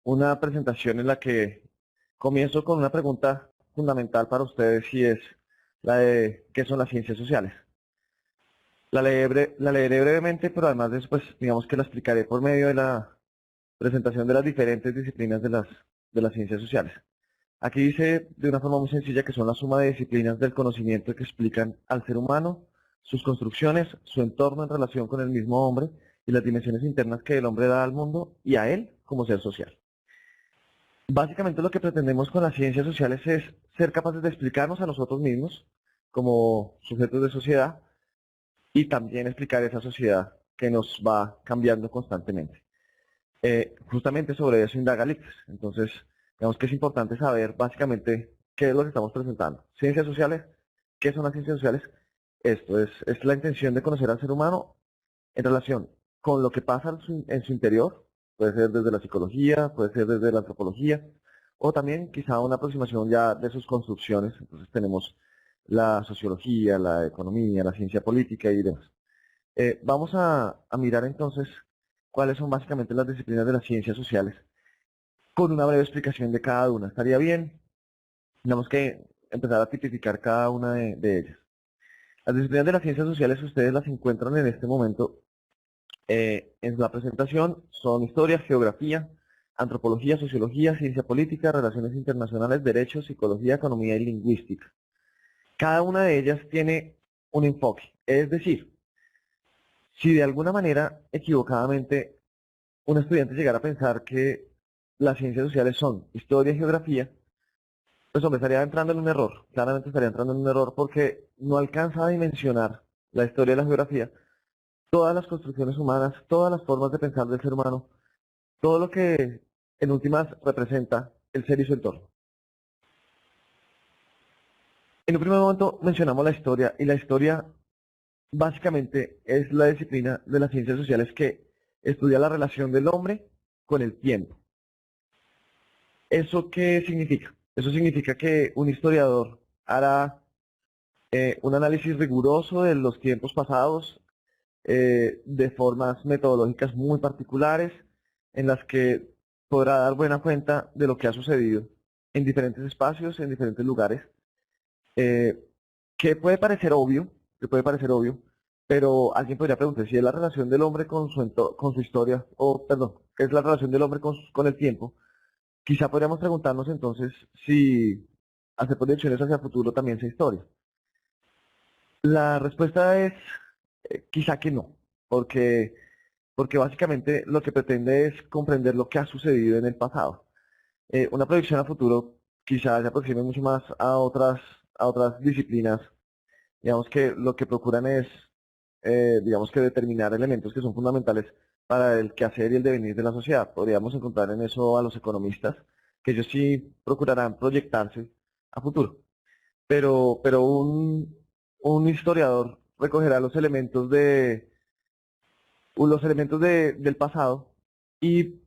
una presentación en la que comienzo con una pregunta fundamental para ustedes y es la de ¿qué son las ciencias sociales? La leeré brevemente, pero además de eso, pues digamos que la explicaré por medio de la presentación de las diferentes disciplinas de las ciencias sociales. Aquí dice de una forma muy sencilla que son la suma de disciplinas del conocimiento que explican al ser humano, sus construcciones, su entorno en relación con el mismo hombre y las dimensiones internas que el hombre da al mundo y a él como ser social. Básicamente lo que pretendemos con las ciencias sociales es ser capaces de explicarnos a nosotros mismos como sujetos de sociedad y también explicar esa sociedad que nos va cambiando constantemente. Justamente sobre eso indaga Lipes. Entonces, digamos que es importante saber básicamente qué es lo que estamos presentando. Ciencias sociales, ¿qué son las ciencias sociales? Esto es la intención de conocer al ser humano en relación con lo que pasa en su interior, puede ser desde la psicología, puede ser desde la antropología, o también quizá una aproximación ya de sus construcciones. Entonces tenemos la sociología, la economía, la ciencia política y demás. Vamos a mirar entonces cuáles son básicamente las disciplinas de las ciencias sociales, con una breve explicación de cada una. Estaría bien, tenemos que empezar a tipificar cada una de ellas. Las disciplinas de las ciencias sociales ustedes las encuentran en este momento en la presentación, son historia, geografía, antropología, sociología, ciencia política, relaciones internacionales, derecho, psicología, economía y lingüística. Cada una de ellas tiene un enfoque, es decir, si de alguna manera equivocadamente un estudiante llegara a pensar que las ciencias sociales son historia y geografía, pues hombre, estaría entrando en un error, claramente estaría entrando en un error porque no alcanza a dimensionar la historia y la geografía, todas las construcciones humanas, todas las formas de pensar del ser humano, todo lo que en últimas representa el ser y su entorno. En un primer momento mencionamos la historia y la historia básicamente es la disciplina de las ciencias sociales que estudia la relación del hombre con el tiempo. ¿Eso qué significa? Eso significa que un historiador hará un análisis riguroso de los tiempos pasados de formas metodológicas muy particulares en las que podrá dar buena cuenta de lo que ha sucedido en diferentes espacios, en diferentes lugares, eh, que puede parecer obvio, que puede parecer obvio, pero alguien podría preguntar si es la relación del hombre con con su historia, o perdón, es la relación del hombre con el tiempo. Quizá podríamos preguntarnos entonces si hacer proyecciones hacia el futuro también sea historia. La respuesta es quizá que no, porque, porque básicamente lo que pretende es comprender lo que ha sucedido en el pasado. Una proyección a futuro quizá se aproxime mucho más a otras disciplinas, digamos que lo que procuran es, digamos que determinar elementos que son fundamentales para el quehacer y el devenir de la sociedad. Podríamos encontrar en eso a los economistas, que ellos sí procurarán proyectarse a futuro. Pero un historiador recogerá los elementos del pasado y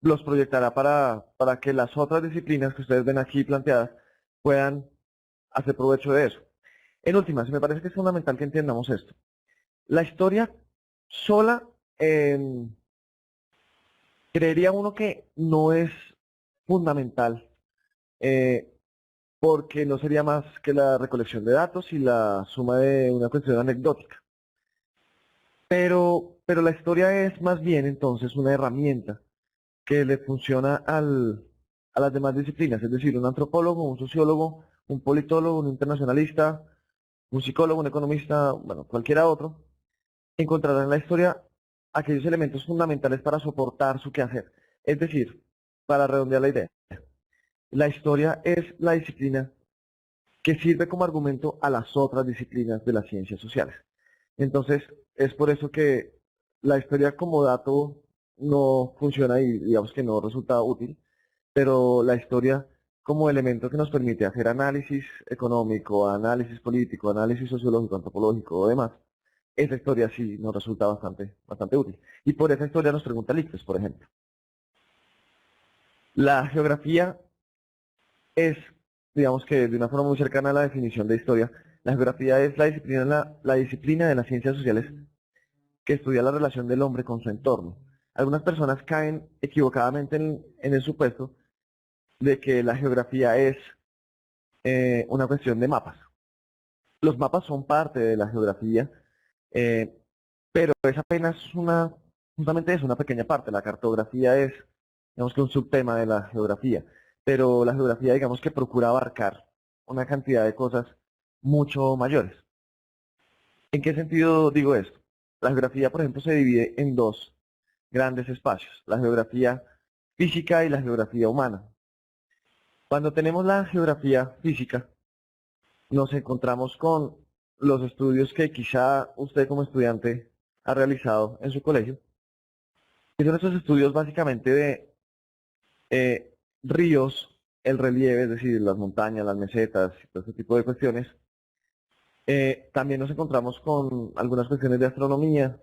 los proyectará para que las otras disciplinas que ustedes ven aquí planteadas puedan hacer provecho de eso. En últimas, me parece que es fundamental que entendamos esto. La historia sola, creería uno que no es fundamental, eh, porque no sería más que la recolección de datos y la suma de una cuestión anecdótica. Pero la historia es más bien entonces una herramienta que le funciona a las demás disciplinas, es decir, un antropólogo, un sociólogo, un politólogo, un internacionalista, un psicólogo, un economista, bueno, cualquiera otro, encontrará en la historia aquellos elementos fundamentales para soportar su quehacer. Es decir, para redondear la idea, la historia es la disciplina que sirve como argumento a las otras disciplinas de las ciencias sociales. Entonces, es por eso que la historia como dato no funciona y digamos que no resulta útil, pero la historia como elemento que nos permite hacer análisis económico, análisis político, análisis sociológico, antropológico o demás, esa historia sí nos resulta bastante útil. Y por esa historia nos pregunta Lichtes, por ejemplo. La geografía es, digamos que de una forma muy cercana a la definición de historia, la geografía es la disciplina de las ciencias sociales que estudia la relación del hombre con su entorno. algunas personas caen equivocadamente en el supuesto de que la geografía es una cuestión de mapas. Los mapas son parte de la geografía, eh, pero es apenas justamente es una pequeña parte. La cartografía es, digamos que un subtema de la geografía, pero la geografía, digamos que procura abarcar una cantidad de cosas mucho mayores. ¿En qué sentido digo esto? La geografía, por ejemplo, se divide en dos grandes espacios, la geografía física y la geografía humana. Cuando tenemos la geografía física, nos encontramos con los estudios que quizá usted como estudiante ha realizado en su colegio, que son estos estudios básicamente de ríos, el relieve, es decir, las montañas, las mesetas, y todo este tipo de cuestiones. También nos encontramos con algunas cuestiones de astronomía,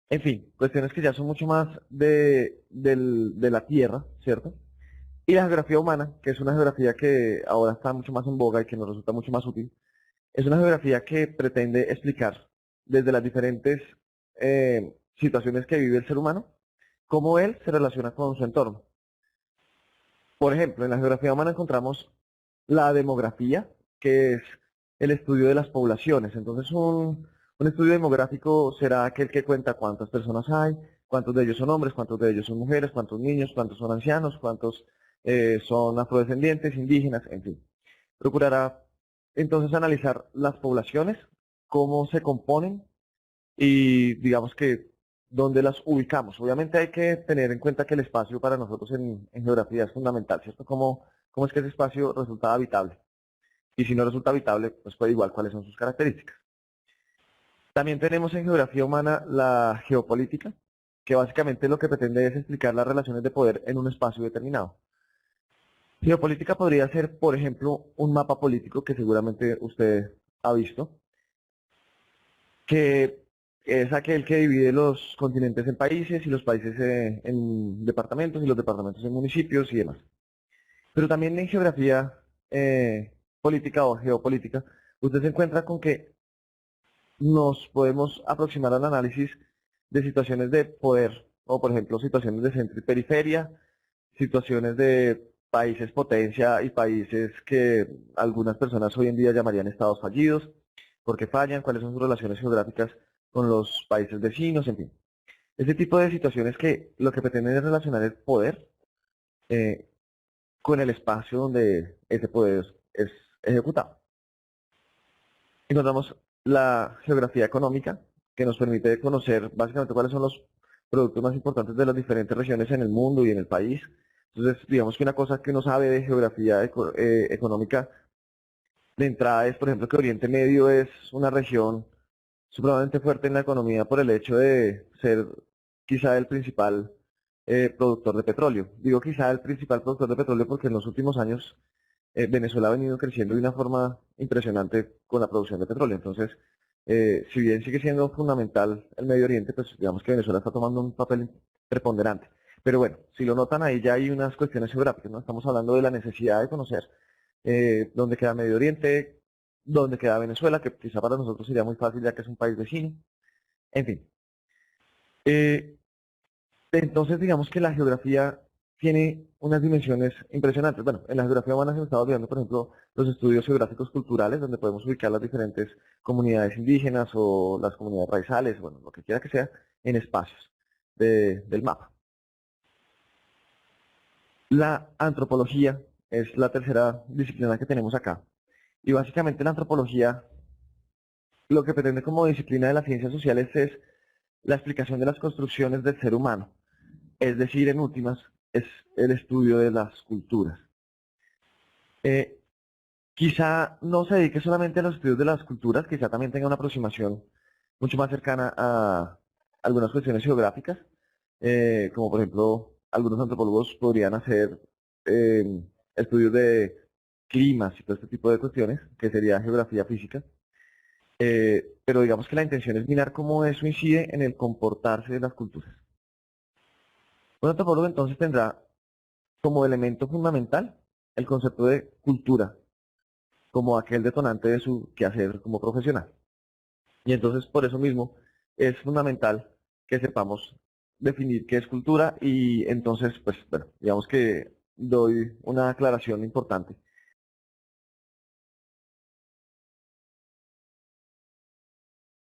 en fin, cuestiones que ya son mucho más de la Tierra, ¿cierto? Y la geografía humana, que es una geografía que ahora está mucho más en boga y que nos resulta mucho más útil, es una geografía que pretende explicar desde las diferentes situaciones que vive el ser humano, cómo él se relaciona con su entorno. Por ejemplo, en la geografía humana encontramos la demografía, que es el estudio de las poblaciones. Entonces, un estudio demográfico será aquel que cuenta cuántas personas hay, cuántos de ellos son hombres, cuántos de ellos son mujeres, cuántos niños, cuántos son ancianos, cuántos son afrodescendientes, indígenas, en fin. Procurará entonces analizar las poblaciones, cómo se componen y digamos que dónde las ubicamos. Obviamente hay que tener en cuenta que el espacio para nosotros en geografía es fundamental, ¿cierto? ¿Cómo es que ese espacio resulta habitable? Y si no resulta habitable, pues puede igual cuáles son sus características. También tenemos en geografía humana la geopolítica, que básicamente lo que pretende es explicar las relaciones de poder en un espacio determinado. Geopolítica podría ser, por ejemplo, un mapa político que seguramente usted ha visto, que es aquel que divide los continentes en países y los países en departamentos y los departamentos en municipios y demás. Pero también en geografía política o geopolítica, usted se encuentra con que nos podemos aproximar al análisis de situaciones de poder, o por ejemplo situaciones de centro y periferia, situaciones de países potencia y países que algunas personas hoy en día llamarían estados fallidos, porque fallan, cuáles son sus relaciones geográficas con los países vecinos, en fin. Ese tipo de situaciones que lo que pretenden es relacionar el poder eh, con el espacio donde ese poder es ejecutado. Encontramos la geografía económica, que nos permite conocer básicamente cuáles son los productos más importantes de las diferentes regiones en el mundo y en el país. Entonces, digamos que una cosa que uno sabe de geografía económica de entrada es, por ejemplo, que Oriente Medio es una región supremamente fuerte en la economía por el hecho de ser quizá el principal productor de petróleo. Digo quizá el principal productor de petróleo porque en los últimos años Venezuela ha venido creciendo de una forma impresionante con la producción de petróleo. Entonces, si bien sigue siendo fundamental el Medio Oriente, pues digamos que Venezuela está tomando un papel preponderante. Pero bueno, si lo notan ahí ya hay unas cuestiones geográficas, ¿no? Estamos hablando de la necesidad de conocer dónde queda Medio Oriente, dónde queda Venezuela, que quizá para nosotros sería muy fácil ya que es un país vecino. En fin. Eh, entonces, digamos que la geografía tiene unas dimensiones impresionantes. Bueno, en la geografía humana se me estaba olvidando, por ejemplo, los estudios geográficos culturales, donde podemos ubicar las diferentes comunidades indígenas o las comunidades raizales, bueno, lo que quiera que sea, en espacios del mapa. La antropología es la tercera disciplina que tenemos acá. Y básicamente la antropología lo que pretende como disciplina de las ciencias sociales es la explicación de las construcciones del ser humano. Es decir, en últimas, es el estudio de las culturas. Eh, Quizá no se dedique solamente a los estudios de las culturas, quizá también tenga una aproximación mucho más cercana a algunas cuestiones geográficas, como por ejemplo, algunos antropólogos podrían hacer estudios de climas y todo este tipo de cuestiones, que sería geografía física. Pero digamos que la intención es mirar cómo eso incide en el comportarse de las culturas. Un antropólogo entonces tendrá como elemento fundamental el concepto de cultura, como aquel detonante de su quehacer como profesional. Y entonces por eso mismo es fundamental que sepamos definir qué es cultura y entonces, pues, bueno, digamos que doy una aclaración importante.